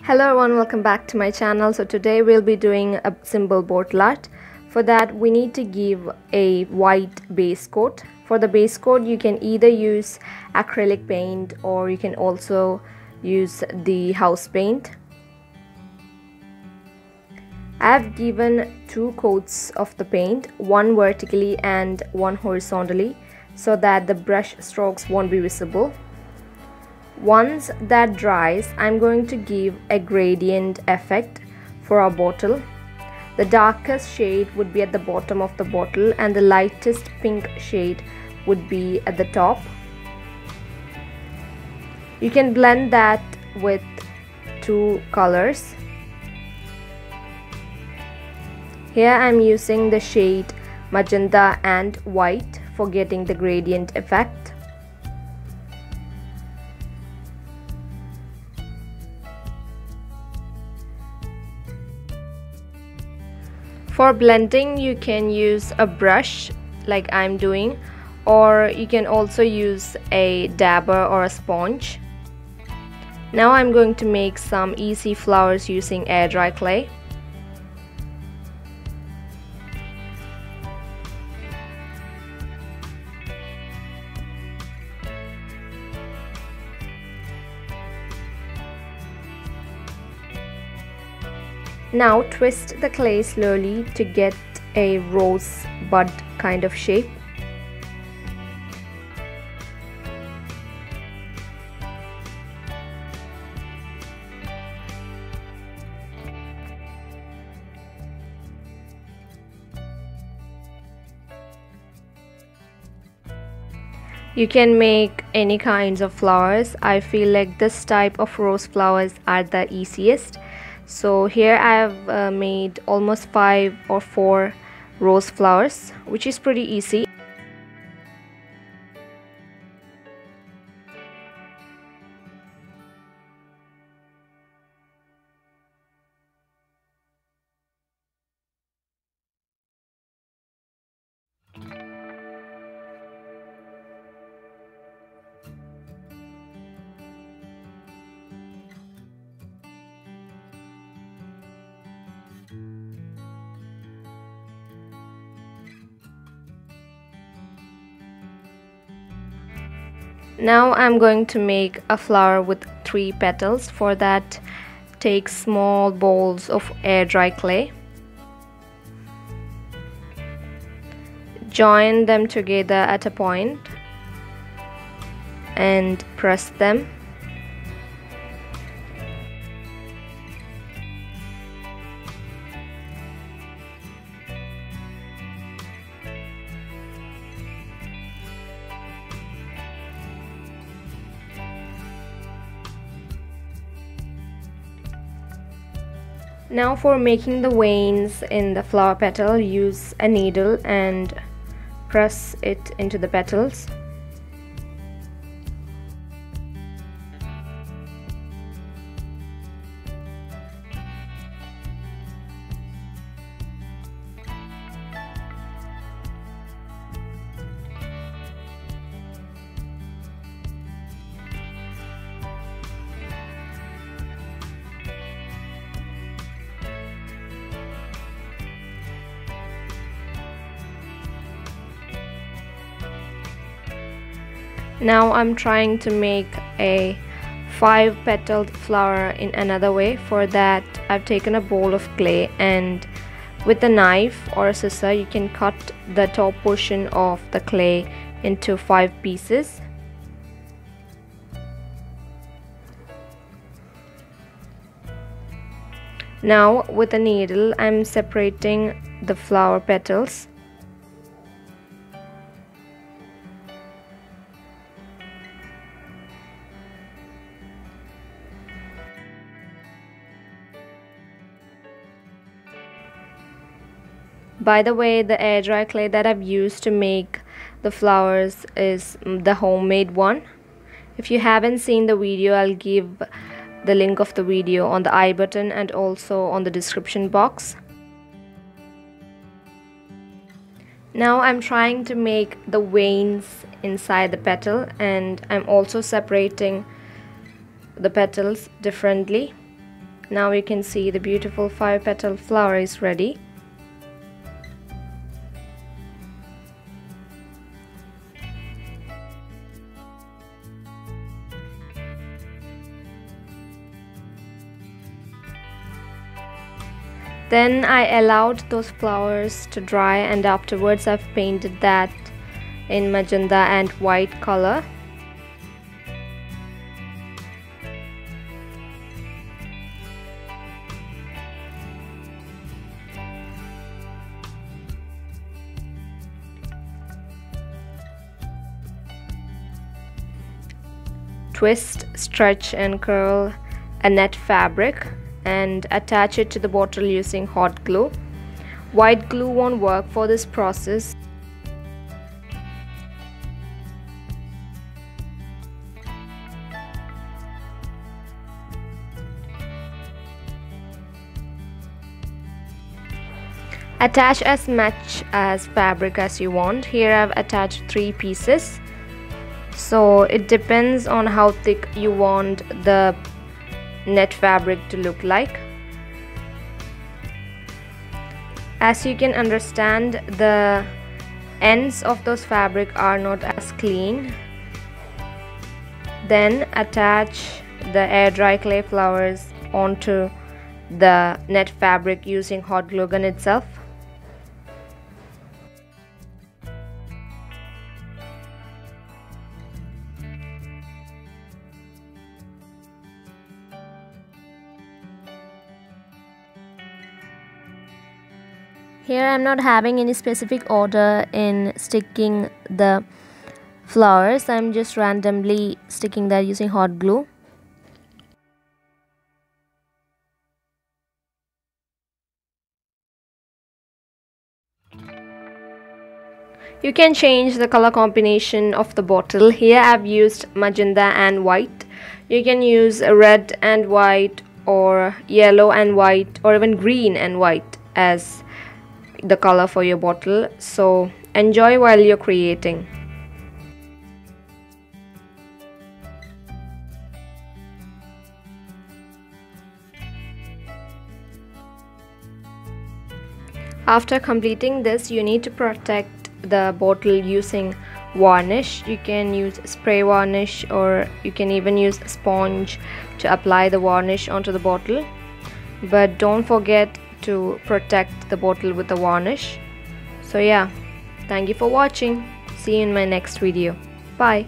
Hello everyone, welcome back to my channel. So today we'll be doing a simple bottle art. For that we need to give a white base coat. For the base coat you can either use acrylic paint or you can also use the house paint. I have given two coats of the paint, one vertically and one horizontally, so that the brush strokes won't be visible. Once that dries, I'm going to give a gradient effect for our bottle. The darkest shade would be at the bottom of the bottle and the lightest pink shade would be at the top. You can blend that with two colors. Here I'm using the shade magenta and white for getting the gradient effect. For blending you can use a brush like I'm doing, or you can also use a dabber or a sponge. Now I'm going to make some easy flowers using air dry clay. Now twist the clay slowly to get a rose bud kind of shape. You can make any kinds of flowers. I feel like this type of rose flowers are the easiest. So here I have made almost 5 or 4 rose flowers, which is pretty easy. Now I'm going to make a flower with 3 petals. For that, take small balls of air dry clay. Join them together at a point and press them. Now for making the veins in the flower petal, use a needle and press it into the petals. Now I'm trying to make a 5-petaled flower in another way. For that, I've taken a bowl of clay and with a knife or a scissor you can cut the top portion of the clay into 5 pieces. Now with a needle I'm separating the flower petals. By the way, the air dry clay that I've used to make the flowers is the homemade one. If you haven't seen the video, I'll give the link of the video on the I button and also on the description box. Now I'm trying to make the veins inside the petal, and I'm also separating the petals differently. Now you can see the beautiful 5-petal flower is ready. Then I allowed those flowers to dry, and afterwards I've painted that in magenta and white color. Twist, stretch and curl a net fabric and attach it to the bottle using hot glue. White glue won't work for this process. Attach as much as fabric as you want. Here I've attached 3 pieces. So it depends on how thick you want the net fabric to look like. As you can understand, the ends of those fabric are not as clean. Then attach the air dry clay flowers onto the net fabric using hot glue gun itself. Here I'm not having any specific order in sticking the flowers. I'm just randomly sticking that using hot glue. You can change the color combination of the bottle. Here I've used magenta and white. You can use red and white, or yellow and white, or even green and white as the color for your bottle. So enjoy while you're creating. After completing this, you need to protect the bottle using varnish. You can use spray varnish, or you can even use a sponge to apply the varnish onto the bottle, but don't forget to protect the bottle with the varnish. So yeah, thank you for watching. See you in my next video. Bye.